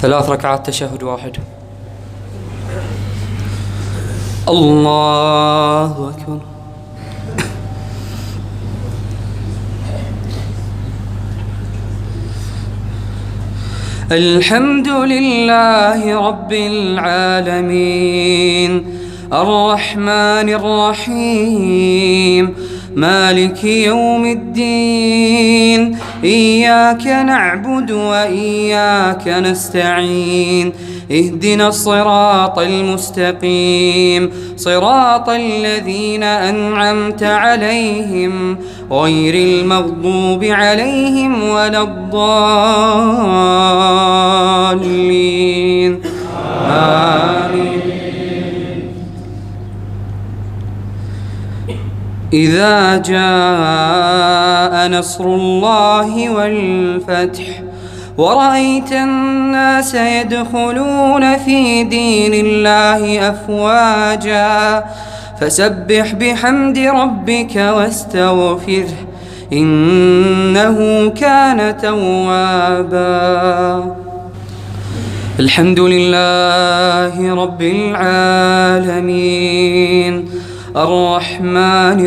3 ركعات تشهد واحد. الله أكبر. الحمد لله رب العالمين الرحمن الرحيم مالك يوم الدين إياك نعبد وإياك نستعين اهدنا الصراط المستقيم صراط الذين أنعمت عليهم غير المغضوب عليهم ولا الضالين آمين. إذا جاء نصر الله والفتح ورأيت الناس يدخلون في دين الله أفواجا فسبح بحمد ربك واستغفره إنه كان توابا. الحمد لله رب العالمين الرحمن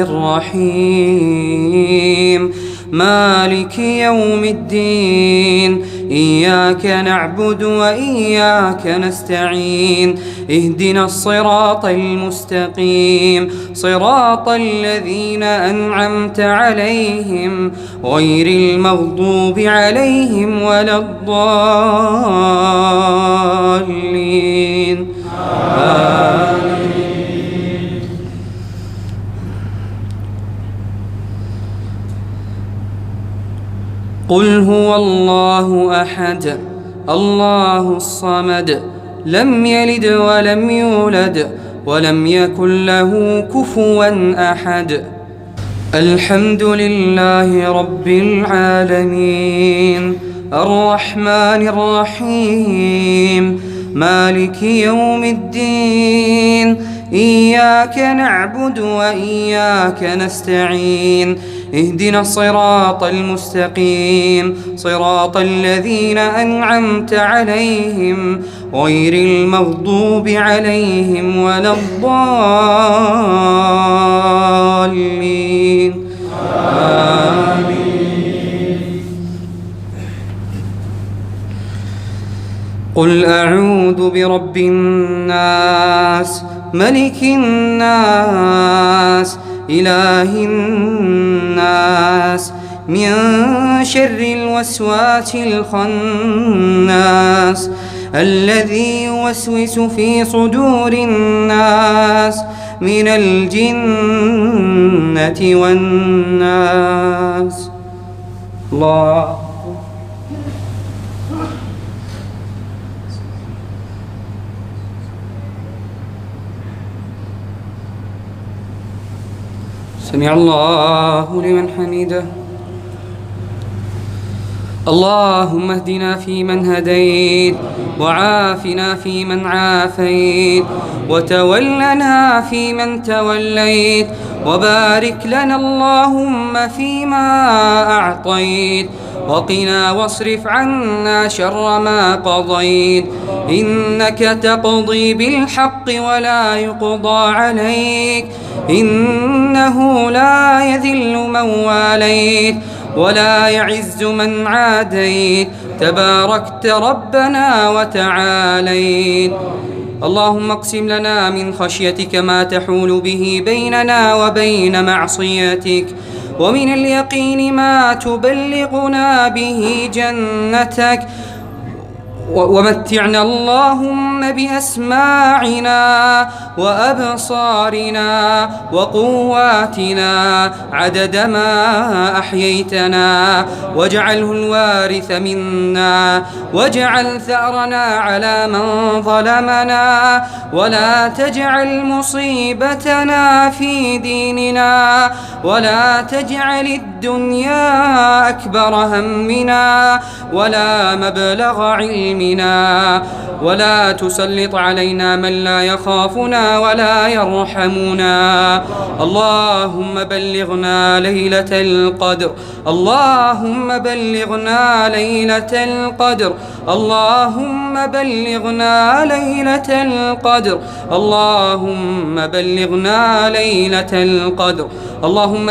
الرحيم مالك يوم الدين إياك نعبد وإياك نستعين اهدنا الصراط المستقيم صراط الذين أنعمت عليهم غير المغضوب عليهم ولا الضالين آمين. قل هو الله أحد الله الصمد لم يلد ولم يولد ولم يكن له كفوا أحد. الحمد لله رب العالمين الرحمن الرحيم مالك يوم الدين إياك نعبد وإياك نستعين اهدنا الصراط المستقيم صراط الذين أنعمت عليهم غير المغضوب عليهم ولا الضالين آمين. قل أعوذ برب الناس ملك الناس إله الناس من شر الوسواس الخناس الذي يوسوس في صدور الناس من الجنة والناس. الله سمع الله لمن حمده. اللهم اهدنا فيمن هديت وعافنا فيمن عافيت وتولنا فيمن توليت وبارك لنا اللهم فيما أعطيت وقنا واصرف عنا شر ما قضيت إنك تقضي بالحق ولا يقضى عليك إنه لا يذل من واليت ولا يعز من عاديت تباركت ربنا وتعاليت. اللهم اقسم لنا من خشيتك ما تحول به بيننا وبين معصيتك ومن اليقين ما تبلغنا به جنتك ومتعنا اللهم بأسماعنا وأبصارنا وقواتنا عدد ما أحييتنا واجعله الوارث منا واجعل ثأرنا على من ظلمنا ولا تجعل مصيبتنا في ديننا ولا تجعل الدنيا أكبر همنا ولا مبلغ علمنا علمنا، ولا تسلط علينا من لا يخافنا ولا يرحمنا. اللهم بلغنا ليلة القدر، اللهم بلغنا ليلة القدر، اللهم بلغنا ليلة القدر، اللهم بلغنا ليلة القدر. اللهم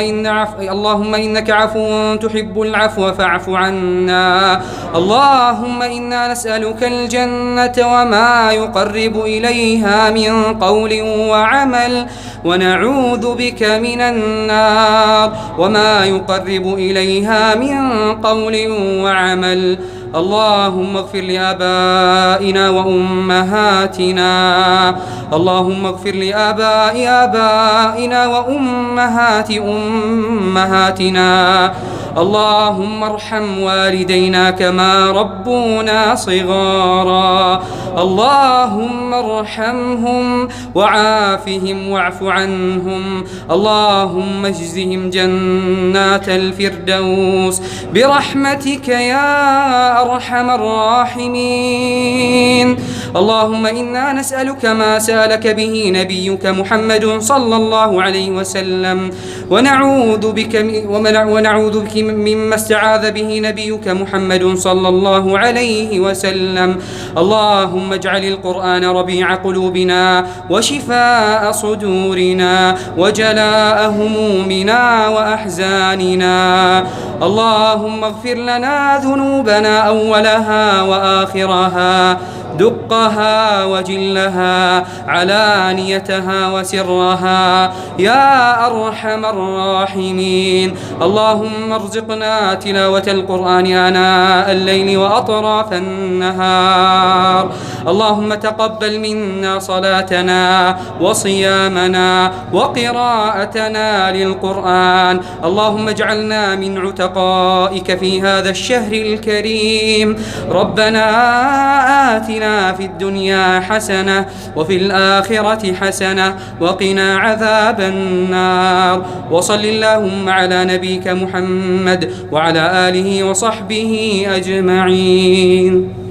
إنك عفو تحب العفو فاعف عنا. اللهم إنا نسألك الجنة وما يقرب إليها من قول وعمل، ونعوذ بك من النار وما يقرب إليها من قول وعمل. اللهم اغفر لآبائنا وأمهاتنا، اللهم اغفر لآبائنا وأمهات أمهاتنا. اللهم ارحم والدينا كما ربونا صغارا. اللهم ارحمهم وعافهم واعف عنهم. اللهم اجزهم جنات الفردوس برحمتك يا أرحم الراحمين. اللهم إنا نسألك ما سألك به نبيك محمد صلى الله عليه وسلم، ونعوذ بك مما استعاذ به نبيك محمد صلى الله عليه وسلم. اللهم اجعل القرآن ربيع قلوبنا وشفاء صدورنا وجلاء همومنا وأحزاننا. اللهم اغفر لنا ذنوبنا أولها وآخرها، دقها وجلها، علانيتها وسرها يا أرحم الراحمين. اللهم ارزقنا تلاوة القرآن آناء الليل وأطراف النهار. اللهم تقبل منا صلاتنا وصيامنا وقراءتنا للقرآن. اللهم اجعلنا من عتقائك في هذا الشهر الكريم. ربنا آتنا في الدنيا حسنة وفي الآخرة حسنة وقنا عذاب النار. وصل اللهم على نبيك محمد وعلى آله وصحبه أجمعين.